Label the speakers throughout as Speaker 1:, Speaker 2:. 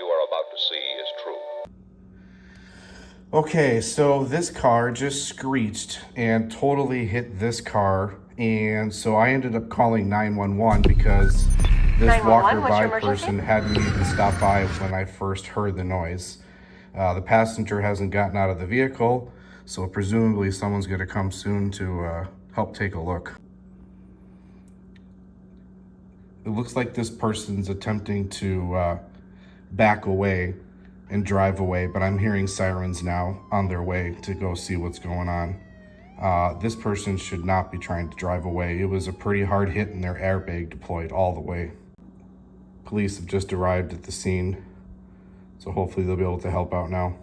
Speaker 1: you are about to see is true.
Speaker 2: Okay, so this car just screeched and totally hit this car, and so I ended up calling 911 because this walker by person hadn't even stopped by when I first heard the noise. The passenger hasn't gotten out of the vehicle, so presumably someone's going to come soon to help take a look. It looks like this person's attempting to back away and drive away, but I'm hearing sirens now on their way to go see what's going on. This person should not be trying to drive away. It was a pretty hard hit and their airbag deployed all the way. Police have just arrived at the scene, so hopefully they'll be able to help out now.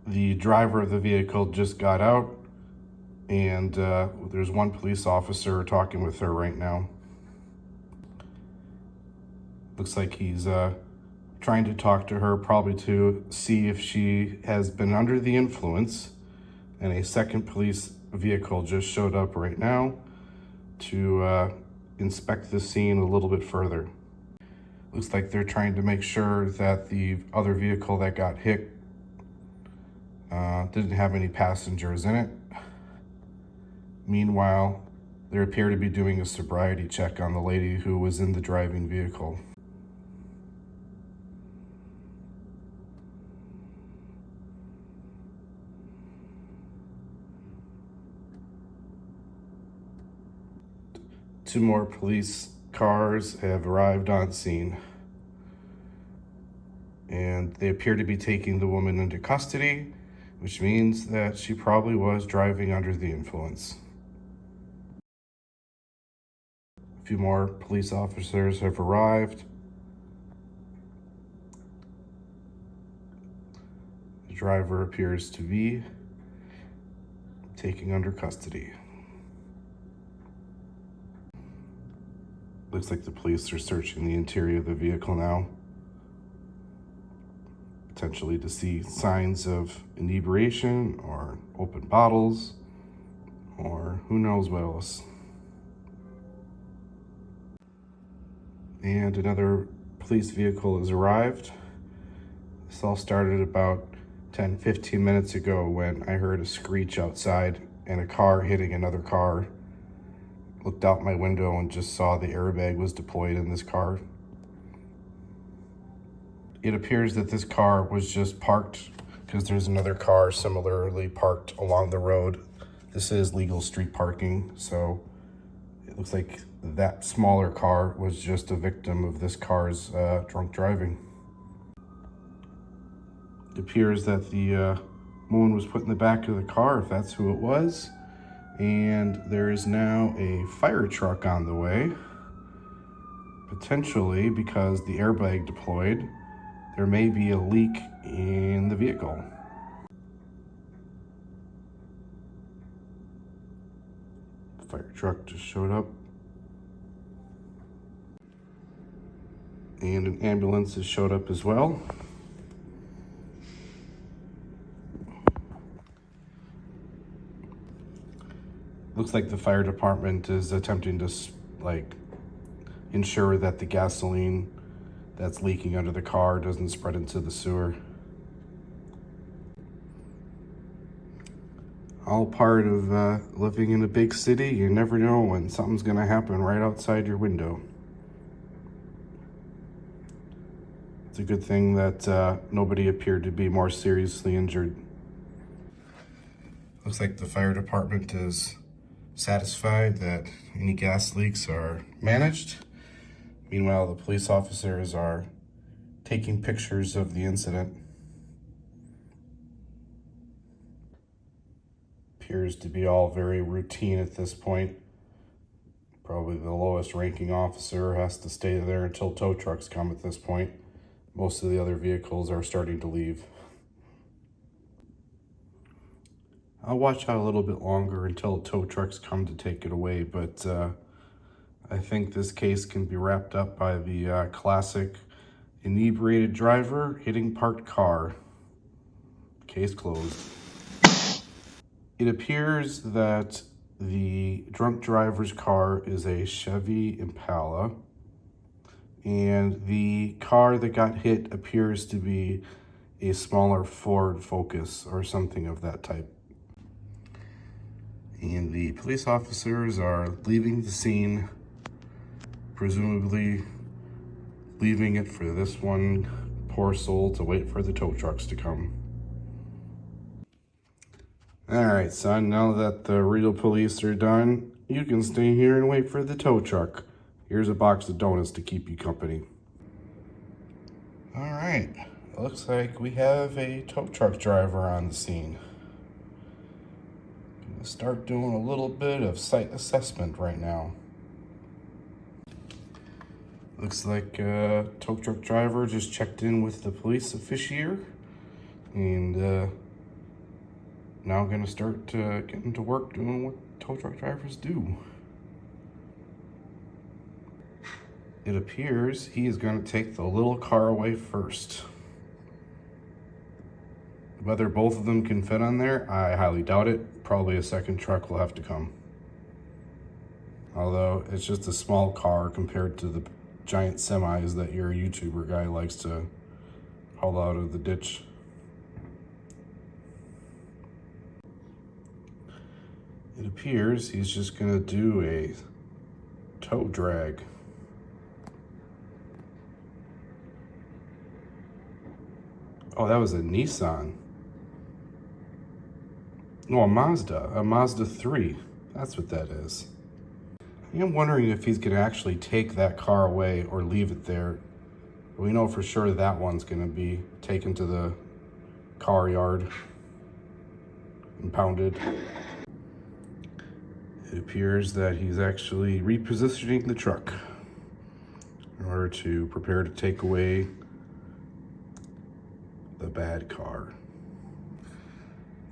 Speaker 2: The driver of the vehicle just got out, and there's one police officer talking with her right now. Looks like he's trying to talk to her, probably to see if she has been under the influence. And a second police vehicle just showed up right now to inspect the scene a little bit further. Looks like they're trying to make sure that the other vehicle that got hit didn't have any passengers in it. Meanwhile, they appear to be doing a sobriety check on the lady who was in the driving vehicle. Two more police cars have arrived on scene, and they appear to be taking the woman into custody, which means that she probably was driving under the influence. A few more police officers have arrived. The driver appears to be taken under custody. Looks like the police are searching the interior of the vehicle now, potentially to see signs of inebriation or open bottles, or who knows what else. And another police vehicle has arrived. This all started about 10-15 minutes ago when I heard a screech outside and a car hitting another car. Looked out my window and just saw the airbag was deployed in this car. It appears that this car was just parked because there's another car similarly parked along the road. This is legal street parking, so it looks like that smaller car was just a victim of this car's drunk driving. It appears that the woman was put in the back of the car, if that's who it was. And there is now a fire truck on the way, potentially because the airbag deployed. There may be a leak in the vehicle. The fire truck just showed up. And an ambulance has showed up as well. Looks like the fire department is attempting to ensure that the gasoline that's leaking under the car doesn't spread into the sewer. All part of living in a big city. You never know when something's gonna happen right outside your window. It's a good thing that nobody appeared to be more seriously injured. Looks like the fire department is satisfied that any gas leaks are managed. Meanwhile, the police officers are taking pictures of the incident. Appears to be all very routine at this point. Probably the lowest ranking officer has to stay there until tow trucks come at this point. Most of the other vehicles are starting to leave. I'll watch out a little bit longer until tow trucks come to take it away, but I think this case can be wrapped up by the classic inebriated driver hitting parked car. Case closed. It appears that the drunk driver's car is a Chevy Impala, And the car that got hit appears to be a smaller Ford Focus or something of that type. And the police officers are leaving the scene, presumably leaving it for this one poor soul to wait for the tow trucks to come. All right, son, now that the real police are done, you can stay here and wait for the tow truck. Here's a box of donuts to keep you company. All right, looks like we have a tow truck driver on the scene. Gonna start doing a little bit of site assessment right now. Looks like a tow truck driver just checked in with the police officier, and now gonna start getting to work doing what tow truck drivers do. It appears he is gonna take the little car away first. Whether both of them can fit on there, I highly doubt it. Probably a second truck will have to come. Although it's just a small car compared to the giant semis that your YouTuber guy likes to haul out of the ditch. It appears he's just gonna do a tow drag. Oh, that was a Nissan. No, a Mazda 3. That's what that is. I am wondering if he's gonna actually take that car away or leave it there. We know for sure that one's gonna be taken to the car yard, impounded. It appears that he's actually repositioning the truck in order to prepare to take away the bad car.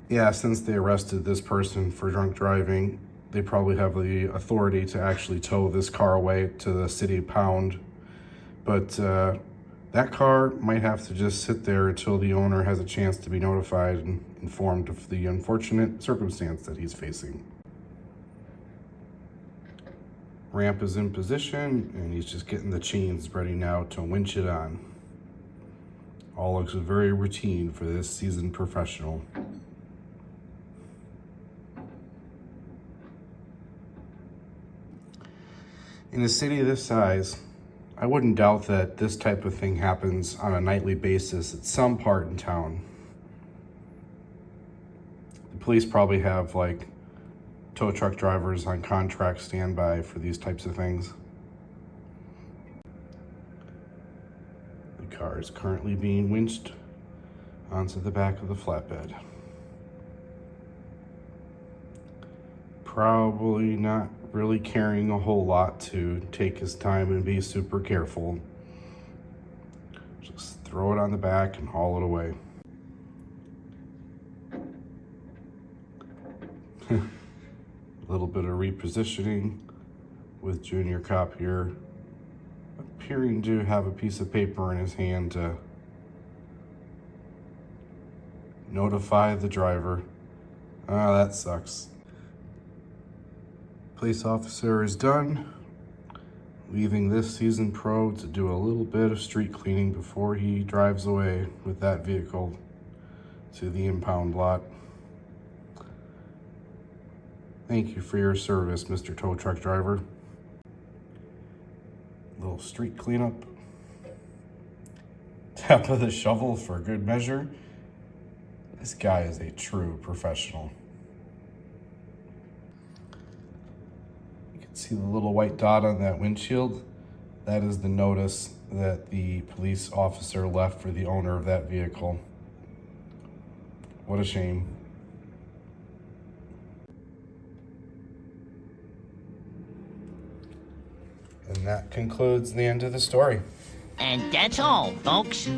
Speaker 2: Yeah, since they arrested this person for drunk driving, they probably have the authority to actually tow this car away to the city pound. But that car might have to just sit there until the owner has a chance to be notified and informed of the unfortunate circumstance that he's facing. Ramp is in position, and he's just getting the chains ready now to winch it on. All looks very routine for this seasoned professional. In a city this size, I wouldn't doubt that this type of thing happens on a nightly basis at some part in town. The police probably have like tow truck drivers on contract standby for these types of things. The car is currently being winched onto the back of the flatbed. Probably not really carrying a whole lot to take his time and be super careful. Just throw it on the back and haul it away. A little bit of repositioning with Junior Cop here appearing to have a piece of paper in his hand to notify the driver. Ah, that sucks. Police officer is done, leaving this seasoned pro to do a little bit of street cleaning before he drives away with that vehicle to the impound lot. Thank you for your service, Mr. Tow Truck Driver. Little street cleanup. Tap of the shovel for good measure. This guy is a true professional. You can see the little white dot on that windshield. That is the notice that the police officer left for the owner of that vehicle. What a shame. And that concludes the end of the story.
Speaker 1: And that's all, folks.